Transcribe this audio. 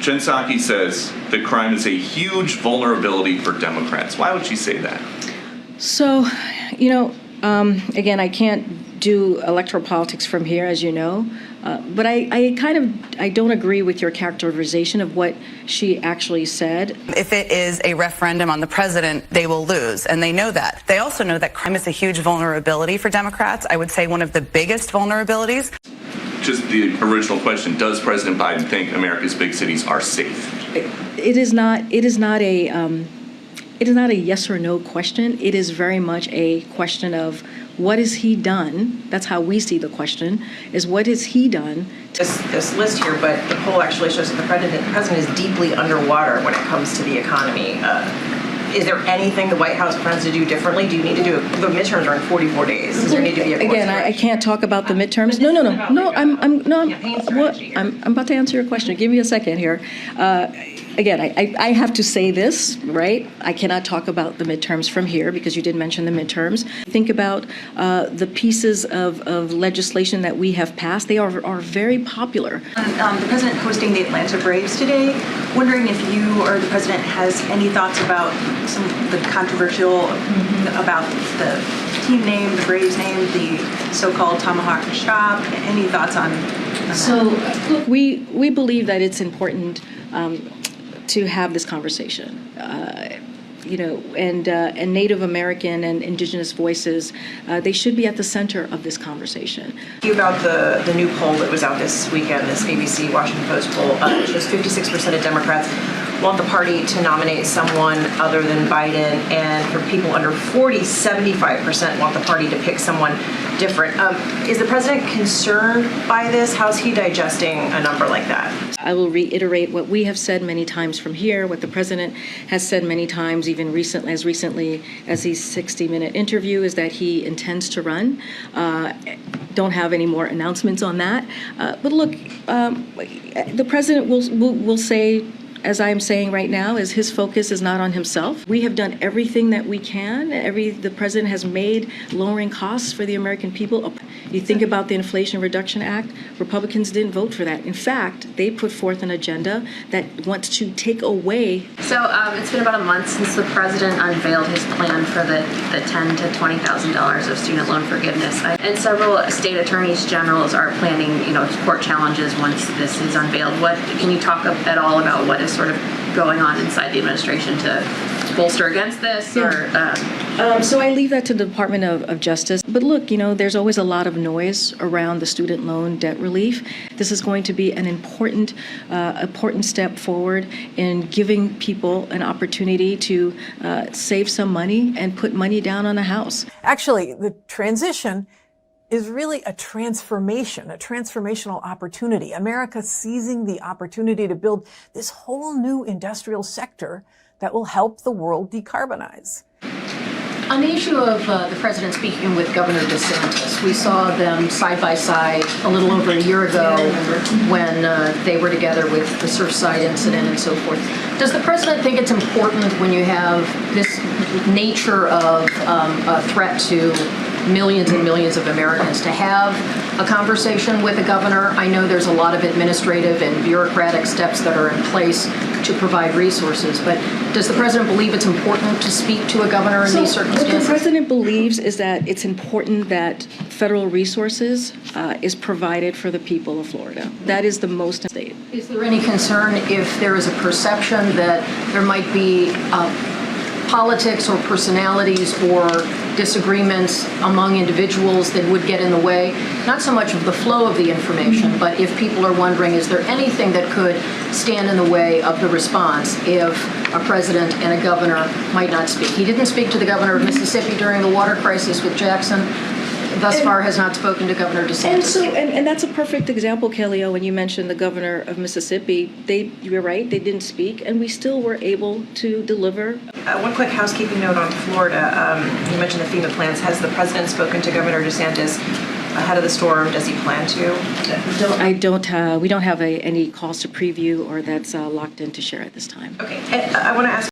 Jen Psaki says that crime is a huge vulnerability for Democrats. Why would she say that? So, again, I can't do electoral politics from here, as you know, but I don't agree with your characterization of what she actually said. If it is a referendum on the president, they will lose, and they know that. They also know that crime is a huge vulnerability for Democrats. I would say one of the biggest vulnerabilities. Just the original question, does President Biden think America's big cities are safe? It is not a yes or no question. It is very much a question of what has he done? That's how we see the question, is what has he done? This list here, but the poll actually shows that the president is deeply underwater when it comes to the economy. Is there anything the White House plans to do differently? Do you need to do the midterms are in 44 days? Does there need to be a course Again, I can't talk about the midterms. No. I'm about to answer your question. Give me a second here. Again, I have to say this, right? I cannot talk about the midterms from here because you did mention the midterms. Think about the pieces of legislation that we have passed. They are very popular. The president hosting the Atlanta Braves today, wondering if you or the president has any thoughts about some of the controversial about the team name, the Braves name, the so-called Tomahawk Chop. Any thoughts on that? So, look, we believe that it's important to have this conversation, and Native American and Indigenous voices, they should be at the center of this conversation. About the new poll that was out this weekend, this ABC Washington Post poll, it shows 56% of Democrats want the party to nominate someone other than Biden, and for people under 40, 75% want the party to pick someone different. Is the president concerned by this? How's he digesting a number like that? I will reiterate what we have said many times from here, what the president has said many times, even recently as his 60-minute interview, is that he intends to run. Don't have any more announcements on that. But look, the president will say, as I'm saying right now, is his focus is not on himself. We have done everything that we can. The president has made lowering costs for the American people. You think about the Inflation Reduction Act, Republicans didn't vote for that. In fact, they put forth an agenda that wants to take away. So it's been about a month since the president unveiled his plan for the $10,000 to $20,000 of student loan forgiveness. And several state attorneys generals are planning, court challenges once this is unveiled. Can you talk at all about what is sort of going on inside the administration to bolster against this? Yeah. So I leave that to the Department of Justice. But look, there's always a lot of noise around the student loan debt relief. This is going to be an important step forward in giving people an opportunity to save some money and put money down on a house. Actually, the transition is really a transformation, a transformational opportunity. America seizing the opportunity to build this whole new industrial sector that will help the world decarbonize. On the issue of the president speaking with Governor DeSantis, we saw them side by side a little over a year ago when they were together with the Surfside incident and so forth. Does the president think it's important when you have this nature of a threat to millions and millions of Americans to have a conversation with a governor? I know there's a lot of administrative and bureaucratic steps that are in place to provide resources, but does the president believe it's important to speak to a governor in these circumstances? What the president believes is that it's important that federal resources is provided for the people of Florida. That is the most state. Is there any concern if there is a perception that there might be politics or personalities or disagreements among individuals that would get in the way, not so much of the flow of the information, but if people are wondering, is there anything that could stand in the way of the response if a president and a governor might not speak? He didn't speak to the governor of Mississippi during the water crisis with Jackson. Thus far has not spoken to Governor DeSantis. And that's a perfect example, Kelly-O, when you mentioned the governor of Mississippi. You're right, they didn't speak, and we still were able to deliver. One quick housekeeping note on Florida. You mentioned the FEMA plans. Has the president spoken to Governor DeSantis ahead of the storm? Does he plan to? We don't have any calls to preview or that's locked in to share at this time. Okay. I want to ask